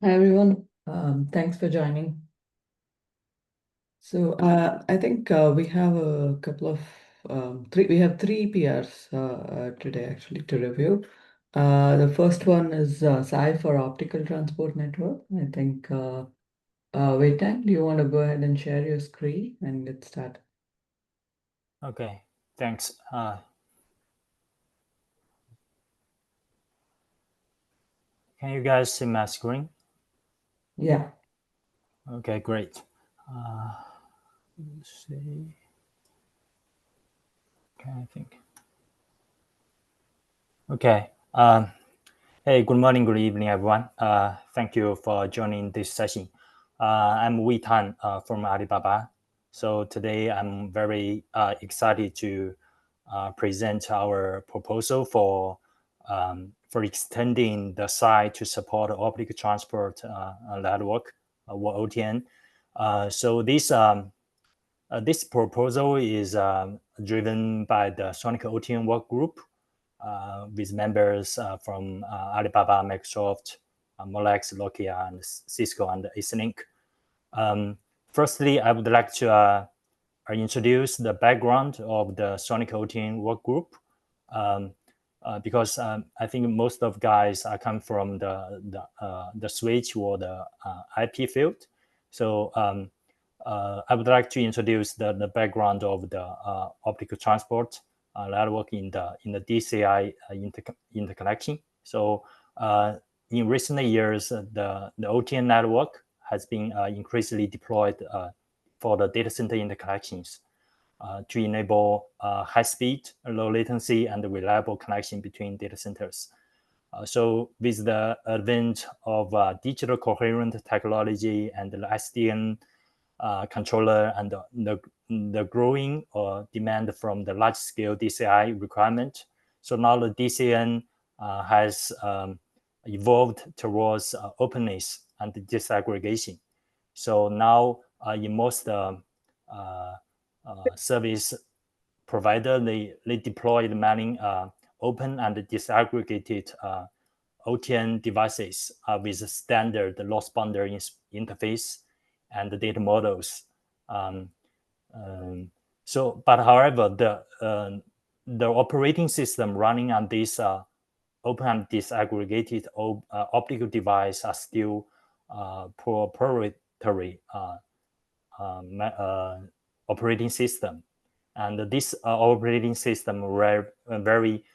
Hi everyone. Thanks for joining. So I think we have a couple of three. We have three PRs today actually to review. The first one is Psi for Optical Transport Network. I think Wei Tang, do you want to go ahead and share your screen and get started? Okay, thanks. Can you guys see my screen? Yeah. Okay, great. Let's see. Okay, I think. Okay. Hey, good morning, good evening, everyone. Thank you for joining this session. I'm Wei Tan from Alibaba. So today I'm very excited to present our proposal for extending the site to support optical transport network, or OTN. So this proposal is driven by the Sonic OTN work group with members from Alibaba, Microsoft, Molex, Nokia, and Cisco and Eastlink. Firstly, I would like to introduce the background of the Sonic OTN work group, because I think most of guys are come from the switch or the IP field. So I would like to introduce the background of the optical transport network in the DCI interconnection. So in recent years, the OTN network has been increasingly deployed for the data center interconnections to enable high speed, low latency, and reliable connection between data centers. So with the advent of digital coherent technology and the SDN controller and the growing demand from the large-scale DCI requirement. So now the DCN has evolved towards openness and disaggregation. So now in most service provider, they deploy many open and disaggregated OTN devices with a standard loss boundary interface and the data models. Um, but however, the operating system running on this open and disaggregated optical device are still proprietary operating system, and this operating system vary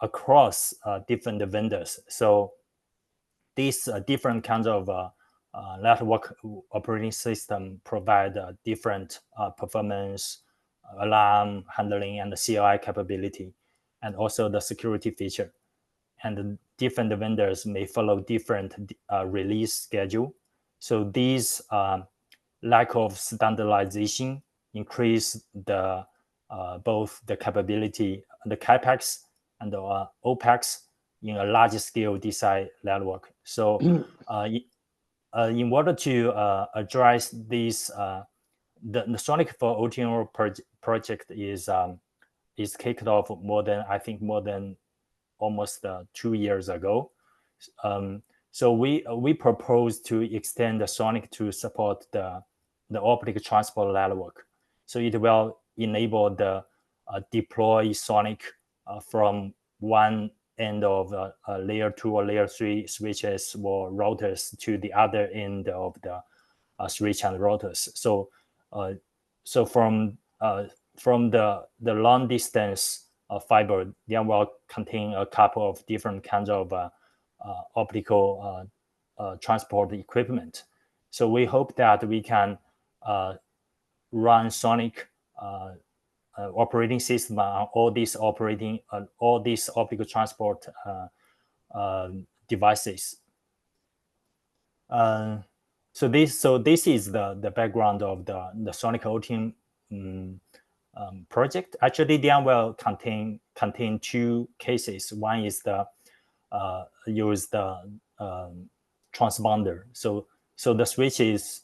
across different vendors. So these different kinds of network operating system provide different performance, alarm handling, and the CLI capability, and also the security feature. And different vendors may follow different release schedule. So these lack of standardization increase the both the capability, the capex, and the opex in a large scale design network. So in order to address this, the Sonic for OTN project is kicked off more than almost 2 years ago. So we propose to extend the Sonic to support the optical transport network. So it will enable the deploy Sonic from one end of layer 2 or layer 3 switches or routers to the other end of the switch and routers. Uh, so from the long distance fiber, they will contain a couple of different kinds of optical transport equipment. So we hope that we can run Sonic operating system on all these optical transport devices. So this is the background of the Sonic OTN project. Actually, they will contain two cases. One is the use the transponder. So the switch is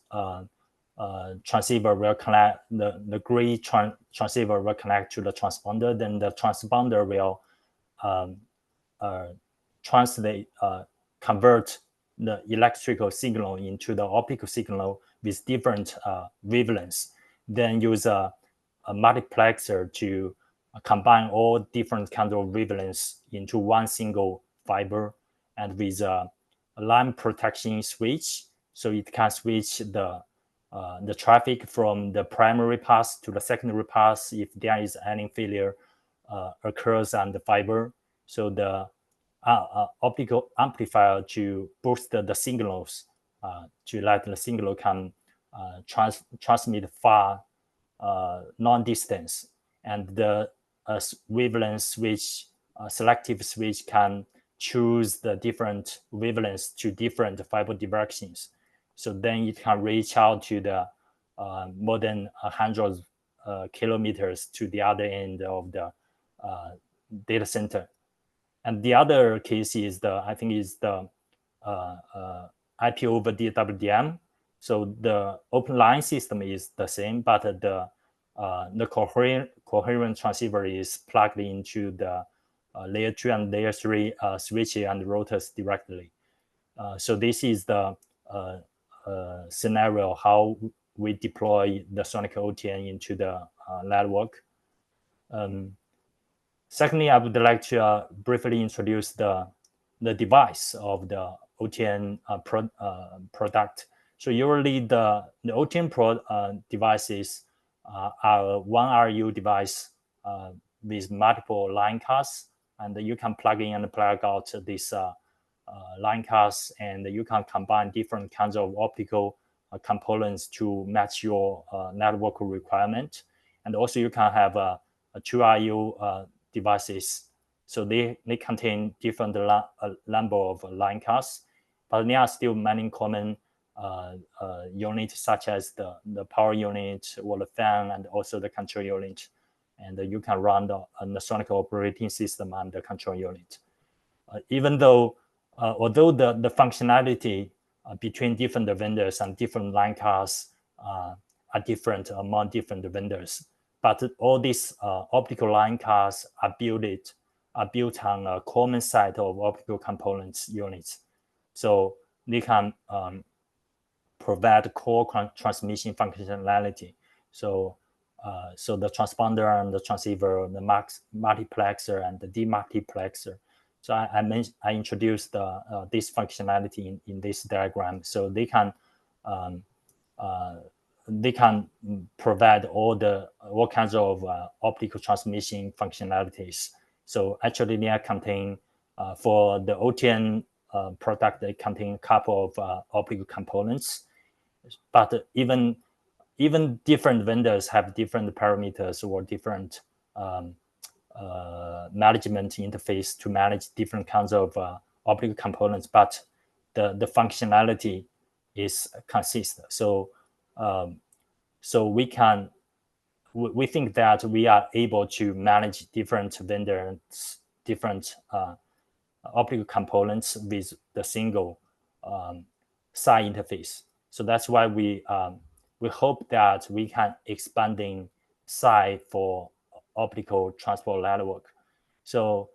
transceiver will connect the gray transceiver will connect to the transponder. Then the transponder will translate convert the electrical signal into the optical signal with different wavelengths, then use a multiplexer to combine all different kinds of wavelengths into one single fiber, and with a line protection switch, so it can switch the traffic from the primary path to the secondary path if there is any failure occurs on the fiber. So the optical amplifier to boost the signals to let the signal can transmit far non-distance, and the wavelength switch, selective switch, can choose the different wavelengths to different fiber directions. So then it can reach out to the more than 100 kilometers to the other end of the data center. And the other case is I think is the IP over DWDM. So the open line system is the same, but the coherent transceiver is plugged into the layer 2 and layer 3 switches and routers directly. So this is the scenario how we deploy the Sonic OTN into the network. Secondly, I would like to briefly introduce the device of the OTN product. So usually the OTN devices are one RU device with multiple line cards, and you can plug in and plug out this line cards, and you can combine different kinds of optical components to match your network requirement. And also you can have a 2RU devices. So they contain different number of line cards, but there are still many common units such as the power unit or the fan, and also the control unit. And you can run the Sonic operating system on the control unit. Even though, although the functionality between different vendors and different line cards are different among different vendors, but all these optical line cards are built on a common set of optical components units. So they can provide core transmission functionality. So the transponder and the transceiver, the multiplexer and the demultiplexer. So I introduced this functionality in this diagram. So they can provide all kinds of optical transmission functionalities. So actually they contain, for the OTN product, they contain a couple of optical components, but even different vendors have different parameters or different management interface to manage different kinds of optical components, but the functionality is consistent. So so we think that we are able to manage different vendors, different optical components with the single SI interface. So that's why we hope that we can expanding SI for optical transport network. So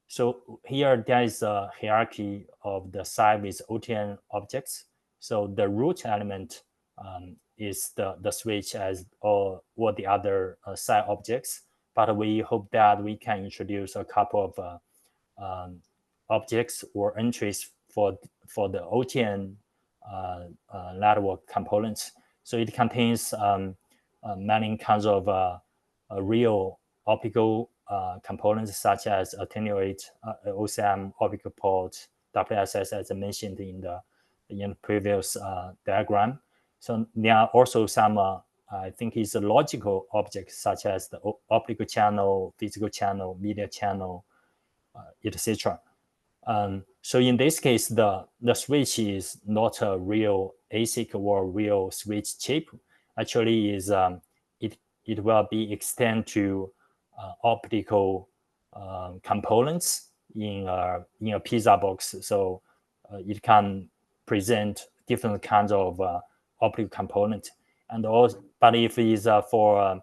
so here there is a hierarchy of the SI with OTN objects. So the root element is the switch as or the other SI objects. But we hope that we can introduce a couple of objects or entries for the OTN network components. So it contains many kinds of real optical components, such as attenuate, OCM, optical port, WSS, as I mentioned in the previous diagram. So there are also some, I think, is a logical objects, such as the optical channel, physical channel, media channel, etc. So in this case, the switch is not a real ASIC or real switch chip. Actually, is it will be extended to optical components in a pizza box. So it can present different kinds of optical components. And also, but if it is for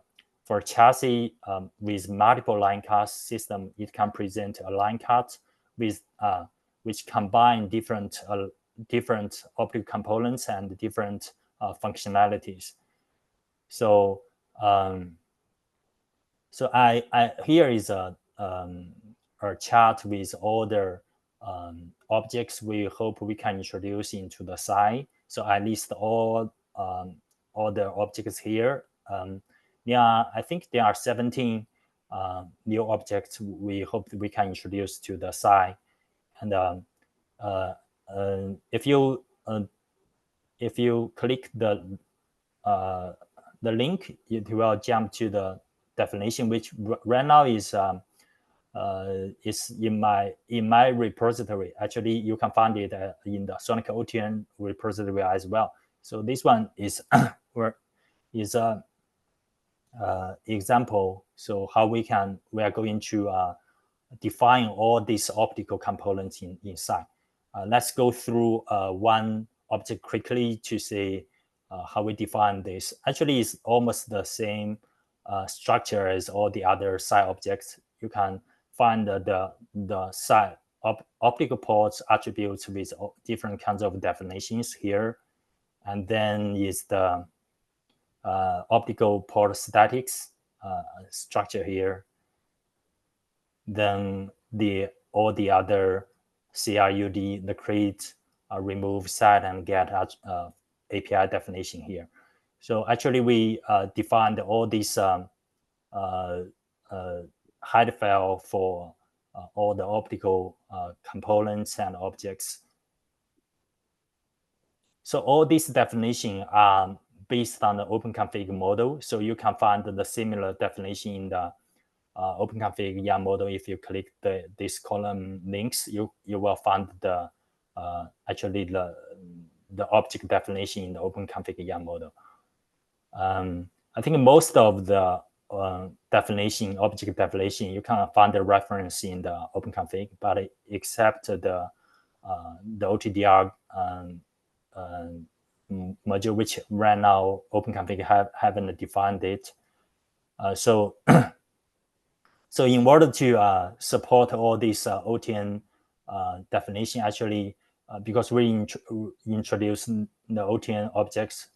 chassis with multiple line card system, it can present a line card with which combine different optical components and different functionalities. So so here is a chart with all the objects we hope we can introduce into the site. So I list all the objects here. I think there are 17 new objects we hope we can introduce to the site. And if you click the link, it will jump to the definition, which right now is in my repository. Actually, you can find it in the Sonic OTN repository as well. So this one is is a example. So how we are going to define all these optical components inside. Let's go through one object quickly to see how we define this. Actually, it's almost the same structure as all the other side objects. You can find the side optical ports attributes with different kinds of definitions here. And then is the optical port statics structure here. Then all the other CRUD, the create, remove, set, and get API definition here. So actually, we defined all these hide file for all the optical components and objects. So all these definitions are based on the OpenConfig model. So you can find the similar definition in the OpenConfig YAM model. If you click this column links, you will find the actually the object definition in the OpenConfig YAM model. I think most of the object definition, you can find the reference in the OpenConfig, but except the OTDR module, which right now OpenConfig haven't defined it. So in order to support all these OTN definition, actually, because we introduced the OTN objects,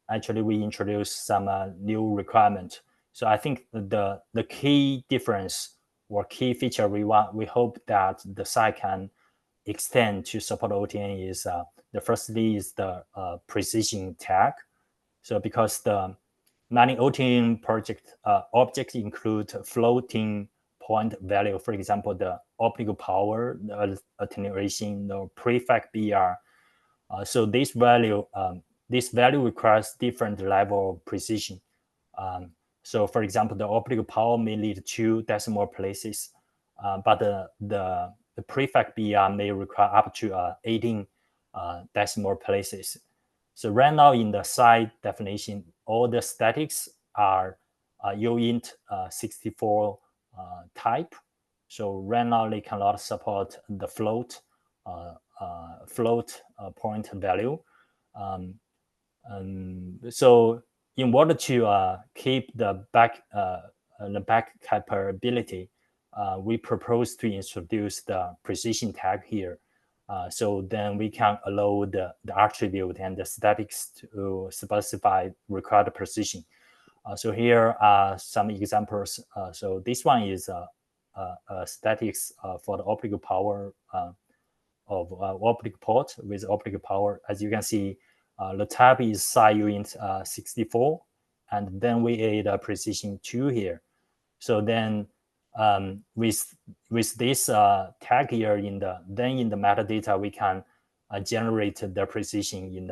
actually we introduced some new requirement. So I think the key difference or key feature we hope that the site can extend to support OTN is the firstly is the precision tag. So because the many OTN project objects include floating point value, for example, the optical power, the attenuation, the prefect BR. So this value requires different level of precision. So for example, the optical power may lead 2 decimal places, but the prefect BR may require up to 18 decimal places. So right now in the site definition, all the statics are uint 64 type. So right now they cannot support the float point value. So in order to keep the back capability, we propose to introduce the precision tag here. So then we can allow the attribute and the statics to specify required precision. So here are some examples. So this one is statics for the optical power of optical port with optical power. As you can see, the type is uint 64, and then we add a precision 2 here. So then with this tag here in the metadata, we can generate the precision in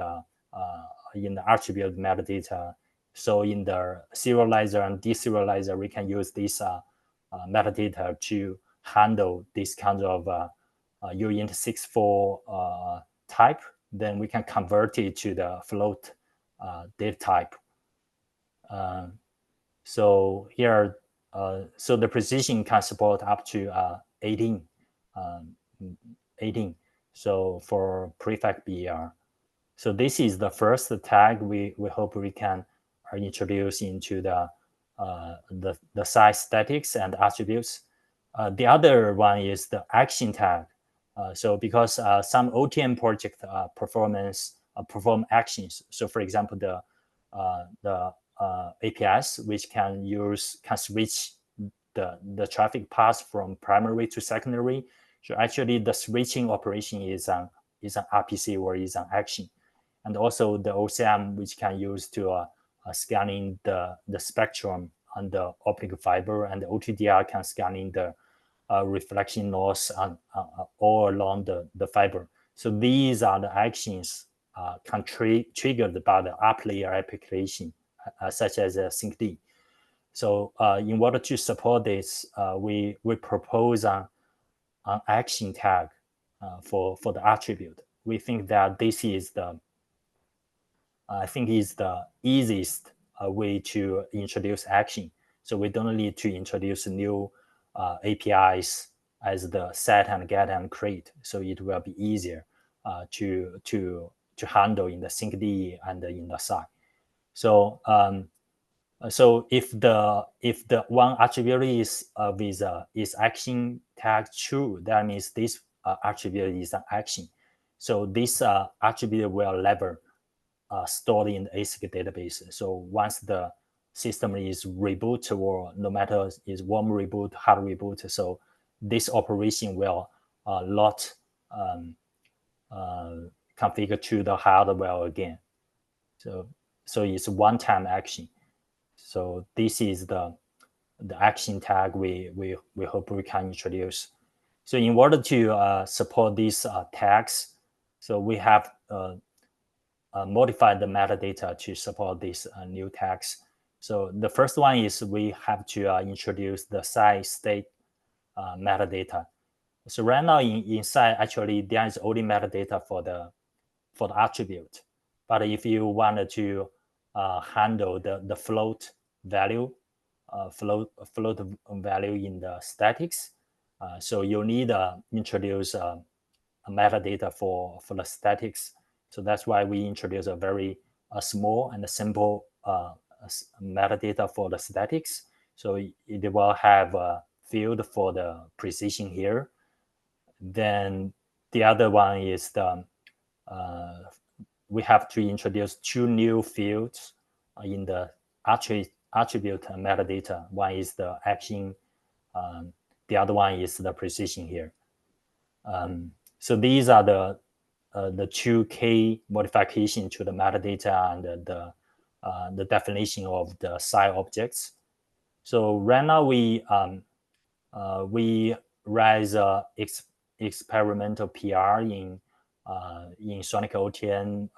the attribute metadata. So in the serializer and deserializer, we can use this metadata to handle this kind of uint 64 type. Then we can convert it to the float data type. So here, so the precision can support up to 18. So for prefect BER. So this is the first tag we hope we can introduce into the size statics and attributes. The other one is the action tag. So because some OTN project perform actions. So for example, the APIs which can switch the traffic path from primary to secondary. So actually, the switching operation is an RPC or is an action, and also the OCM which can use to scanning the spectrum on the optical fiber, and the OTDR can scanning the reflection loss all along the fiber. So these are the actions triggered by the up layer application, such as SyncD. So in order to support this, we propose an action tag for the attribute. We think that this is the easiest way to introduce action. So we don't need to introduce new APIs as the set and get and create. So it will be easier to handle in the syncd and in the SI. So so if the one attribute is action tag true, that means this attribute is an action. So this attribute will never stored in the ASIC database. So once the system is reboot, or no matter is warm reboot, hard reboot, so this operation will not configure to the hardware again. So it's one-time action. So this is the action tag we hope we can introduce. So in order to support these tags, so we have modify the metadata to support these new tags. So the first one is we have to introduce the site state metadata. So right now in site, actually there is only metadata for the attribute. But if you wanted to handle the float value, float value in the statics, so you need introduce a metadata for the statics. So that's why we introduce a very small and simple metadata for the statics. So it will have a field for the precision here. Then the other one is we have to introduce two new fields in the attribute metadata. One is the action, the other one is the precision here. So these are the two key modification to the metadata and the definition of the site objects. So right now we raise experimental PR in Sonic OTN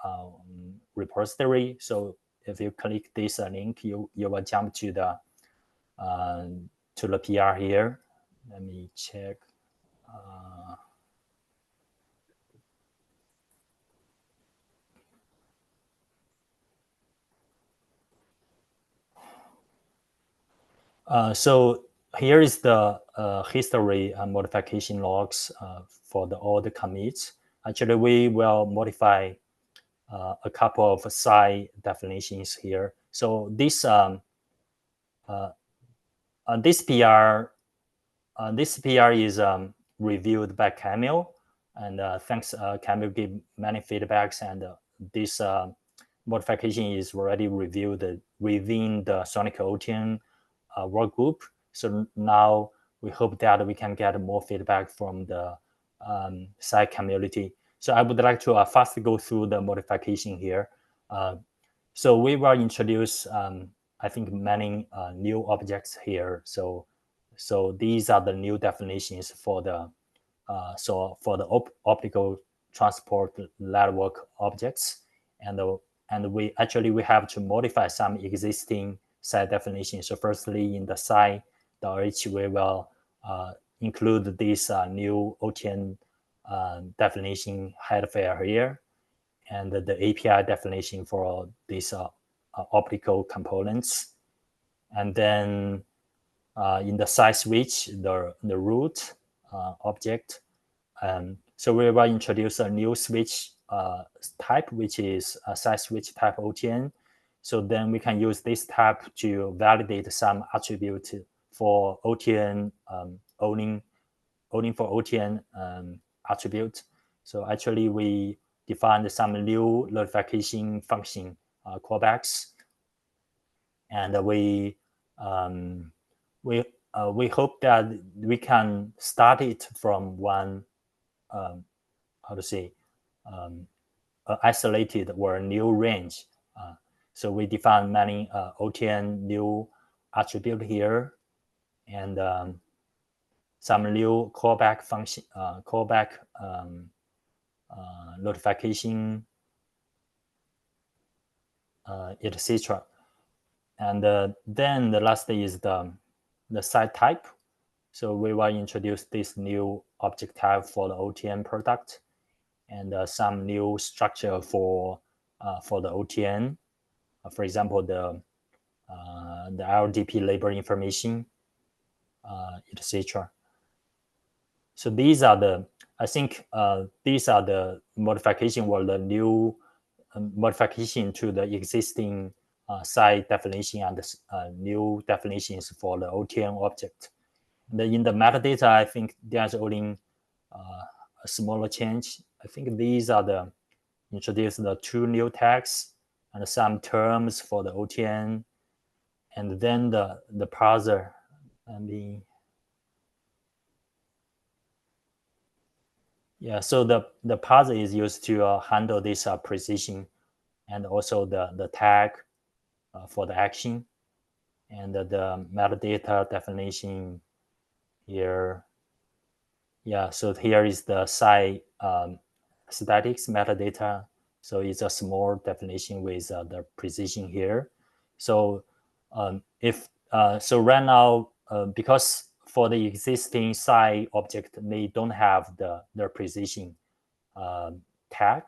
repository. So if you click this link, you will jump to the PR here. Let me check. So here is the history and modification logs for all the commits. Actually, we will modify a couple of site definitions here. So this PR is reviewed by Camille, and thanks Camille gave many feedbacks, and this modification is already reviewed within the Sonic OTN work group. So now we hope that we can get more feedback from the site community. So I would like to fast go through the modification here. So we will introduce, I think, many new objects here. So these are the new definitions for the optical transport network objects, and we have to modify some existing site definitions. So firstly, in the site.h, we will include this new OTN definition head file here, and the API definition for these optical components. And then in the site switch, the root object. So we will introduce a new switch type, which is a site switch type OTN. So then we can use this type to validate some attribute for OTN owning for OTN attribute. So actually, we defined some new notification function callbacks, and we hope that we can start it from one how to say isolated or new range. So we define many OTN new attribute here, and some new callback function, callback notification, etc. And then the last is the site type. So we will introduce this new object type for the OTN product, and some new structure for the OTN. For example, the LDP label information, etc. So these are the, I think these are the modification or the new modification to the existing site definition and new definitions for the OTN object. In the metadata, I think there's only a smaller change. I think these are the introduce the two new tags and some terms for the OTN, and then the parser and so the parser is used to handle this precision, and also the tag for the action, and the metadata definition here. So here is the site statics metadata. So it's a small definition with the precision here. So if so right now, because for the existing site object, they don't have the precision tag.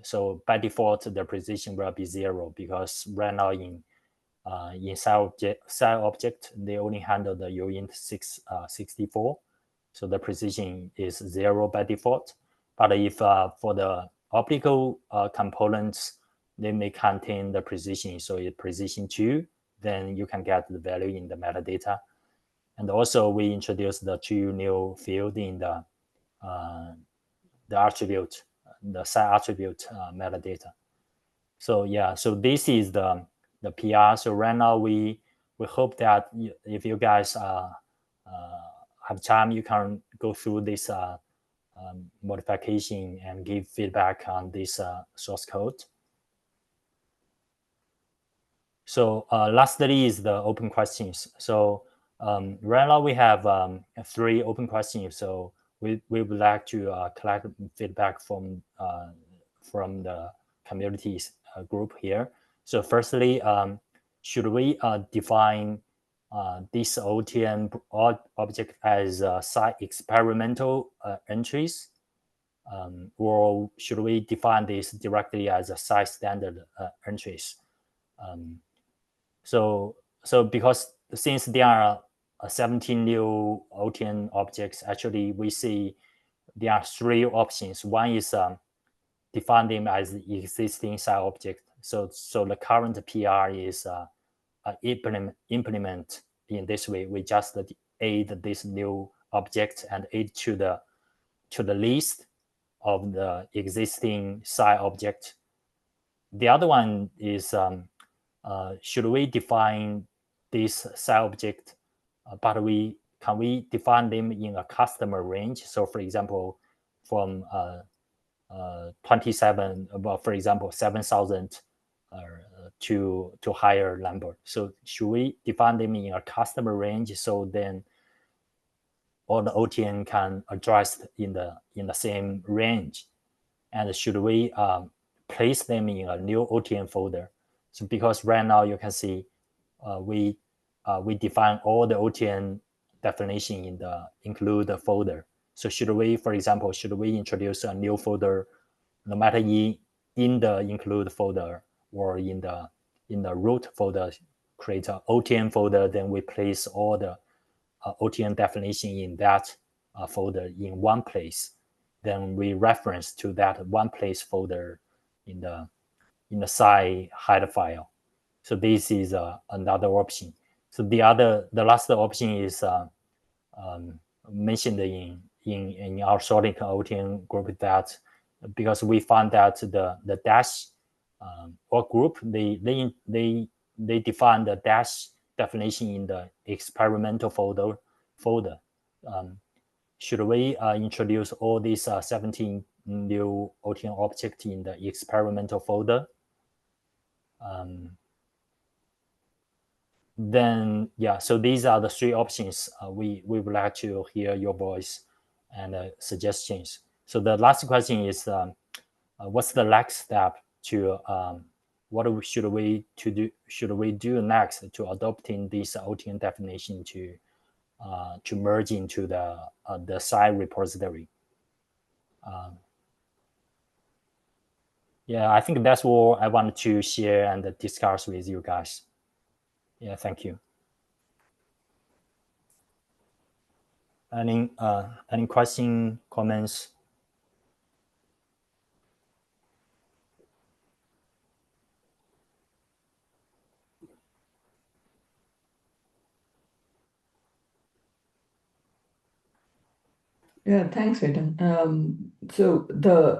So by default, the precision will be 0, because right now in site object, they only handle the uint 64. So the precision is 0 by default. But if for the optical components, they may contain the precision. So it's precision 2, then you can get the value in the metadata. And also we introduced the two new field in the attribute, the site attribute metadata. So so this is the PR. So right now we hope that if you guys have time, you can go through this modification and give feedback on this source code. So lastly is the open questions. So right now we have 3 open questions. So we would like to collect feedback from the communities group here. So firstly, should we define this OTN object as site experimental entries, or should we define this directly as a site standard entries? So because since there are 17 new OTN objects, actually we see there are 3 options. One is define them as existing site object. So the current PR is implement in this way. We just add this new object and add to the list of the existing site object. The other one is should we define this site object, but can we define them in a customer range? So for example, from 27, for example, 7,000 to higher number. So should we define them in a customer range, so then all the OTN can address in the same range? And should we place them in a new OTN folder? So because right now you can see we define all the OTN definition in the include folder. So should we, for example, introduce a new folder, no matter in the include folder or in the root folder, create an OTN folder, then we place all the OTN definition in that folder in one place. Then we reference to that one place folder in the site header file. So this is another option. So the last option is mentioned in in our sorting OTN group that because we found that the dash work group they define the dash definition in the experimental folder. Should we introduce all these 17 new OTN objects in the experimental folder? Then yeah, so these are the three options. We would like to hear your voice and suggestions. So the last question is, what's the next step to should we do next to adopting this OTN definition to merge into the site repository? Yeah, I think that's all I wanted to share and discuss with you guys. Yeah, thank you. Any question, comments? Yeah, thanks, Vedan. So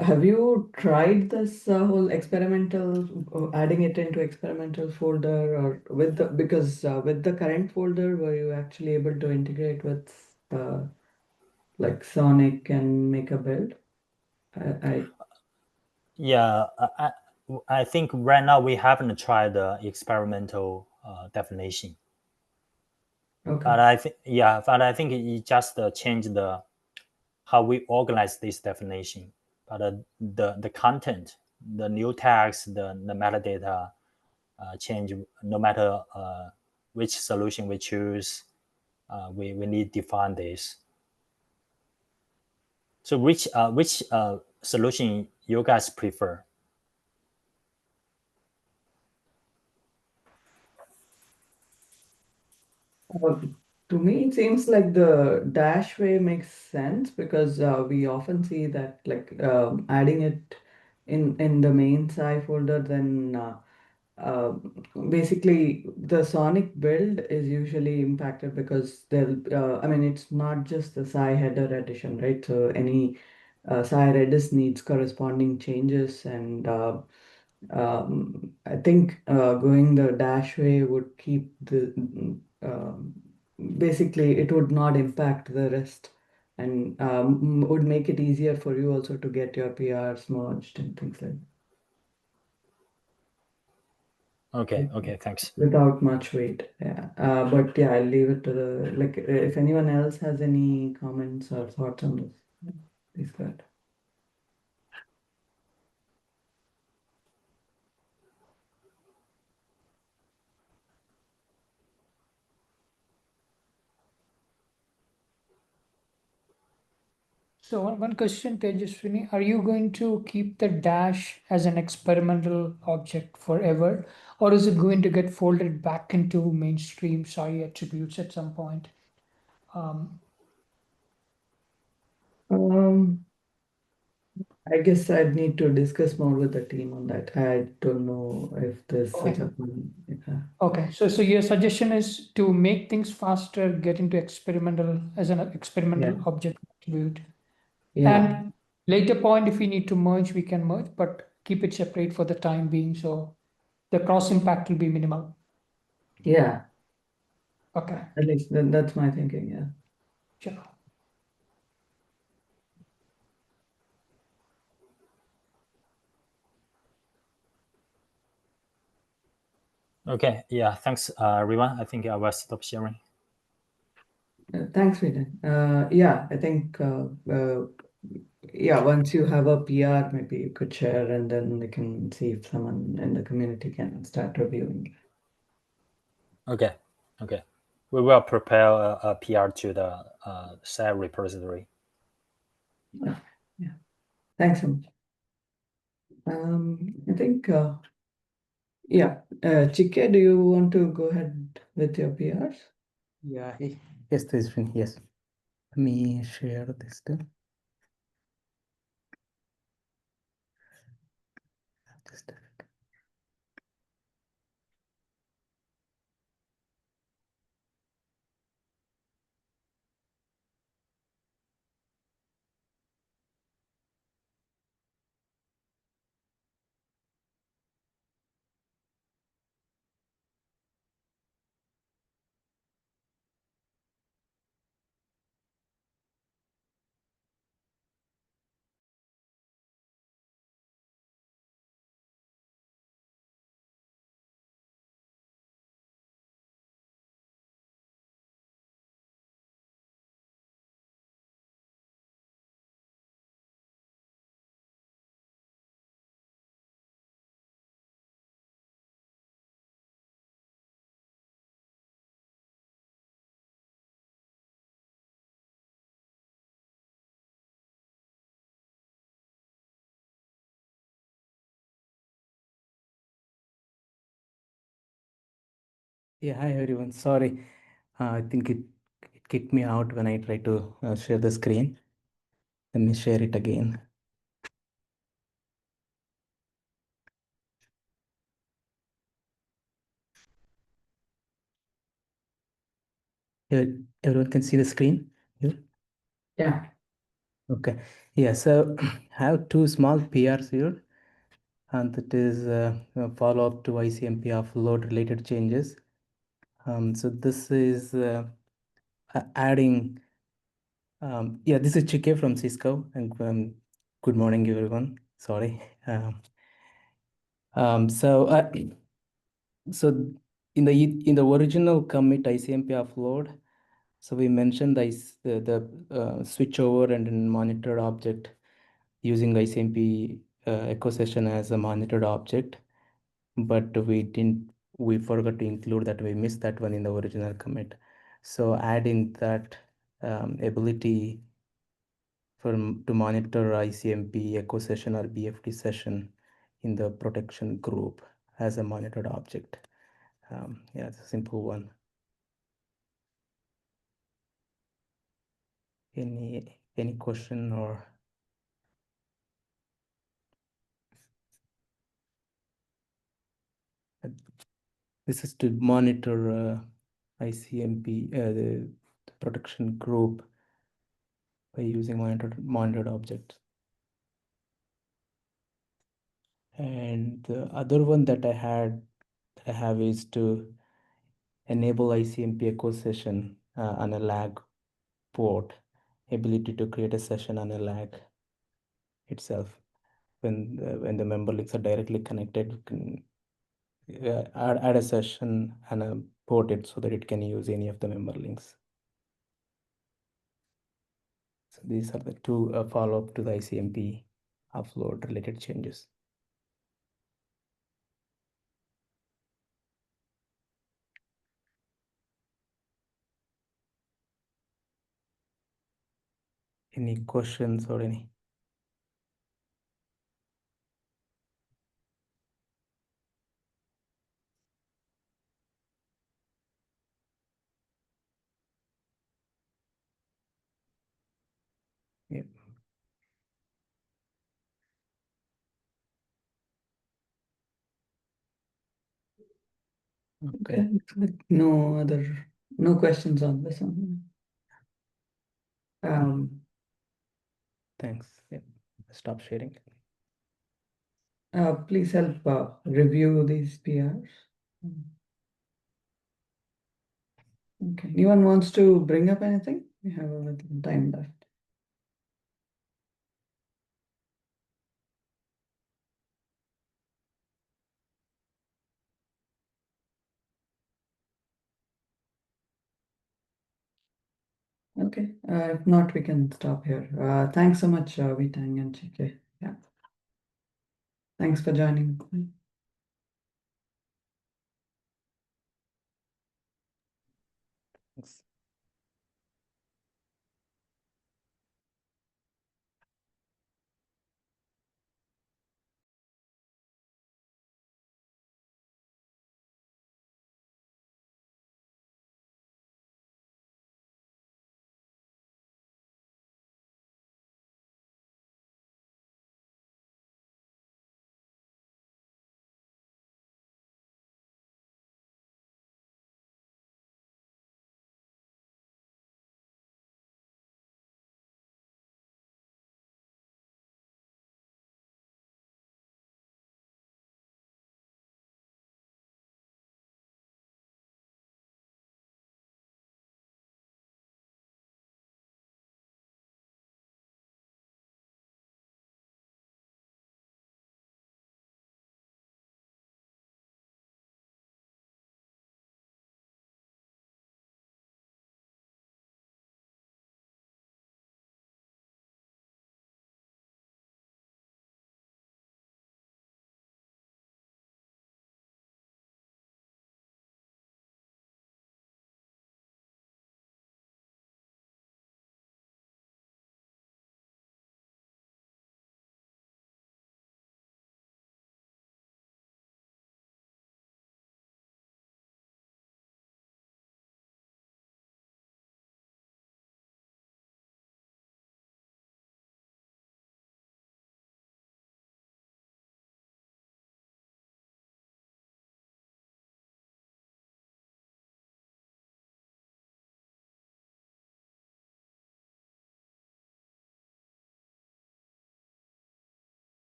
have you tried this whole experimental adding it into experimental folder or with the because with the current folder were you actually able to integrate with like Sonic and make a build? I Yeah, I think right now we haven't tried the experimental definition, okay. but I think it just changed the how we organize this definition. But the content, the new tags, the metadata change no matter which solution we choose. We need to define this. So which solution you guys prefer? Uh, to me, it seems like the dash way makes sense because we often see that like adding it in the main sci folder, then uh, basically the Sonic build is usually impacted because I mean, it's not just the sci header addition, right? So any sci redis needs corresponding changes and I think going the dash way would keep the basically it would not impact the rest and would make it easier for you also to get your PRs merged and things like Okay, that okay, thanks. without much weight. Yeah. But yeah, I'll leave it to the like if anyone else has any comments or thoughts on this, yeah, please go ahead. So one question, Tejaswini, are you going to keep the dash as an experimental object forever, or is it going to get folded back into mainstream SAI attributes at some point? Um, I guess I'd need to discuss more with the team on that. I don't know if there's such Okay. a plan. Yeah. Okay, so your suggestion is to make things faster, get into experimental as an experimental Yeah. object attribute, Yeah. and later point if we need to merge, we can merge, but keep it separate for the time being, so the cross impact will be minimal. Yeah. Okay, At least that's my thinking. Yeah. sure. Okay, yeah, thanks, everyone. I think I will stop sharing. Thanks, Vedan. Yeah, I think yeah, once you have a PR, maybe you could share and then we can see if someone in the community can start reviewing. Okay, okay. We will prepare a PR to the site repository. Yeah. Yeah. Thanks so much. I think yeah. Chike, do you want to go ahead with your PRs? Yeah, yes, Tejaswini, yes. Let me share this too. Just a second. Yeah, hi everyone. Sorry, I think it kicked me out when I tried to share the screen. Let me share it again. Yeah, everyone can see the screen here? Yeah. Okay. Yeah, so I have two small PRs here, and that is a follow-up to ICMP offload related changes. So this is adding, yeah, this is Chike from Cisco, and good morning, everyone. Sorry. So so in the original commit ICMP offload, so we mentioned the switch over and then monitored object using ICMP echo session as a monitored object, but we forgot to include that. We missed that one in the original commit. So adding that ability to monitor ICMP echo session or BFT session in the protection group as a monitored object. Yeah, it's a simple one. Any question or this is to monitor ICMP the protection group by using monitored objects. And the other one that I have is to enable ICMP echo session on a lag port, ability to create a session on a lag itself. When the member links are directly connected, you can add a session and port it so that it can use any of the member links. So these are the two follow-up to the ICMP offload related changes. Any questions or any? Yeah. Okay. Looks like no questions on this one. Thanks. Yeah. Stop sharing. Please help review these PRs. Okay. Anyone wants to bring up anything? We have a little time left. Okay. If not, we can stop here. Thanks so much, Vitang and Chike. Yeah. Thanks for joining.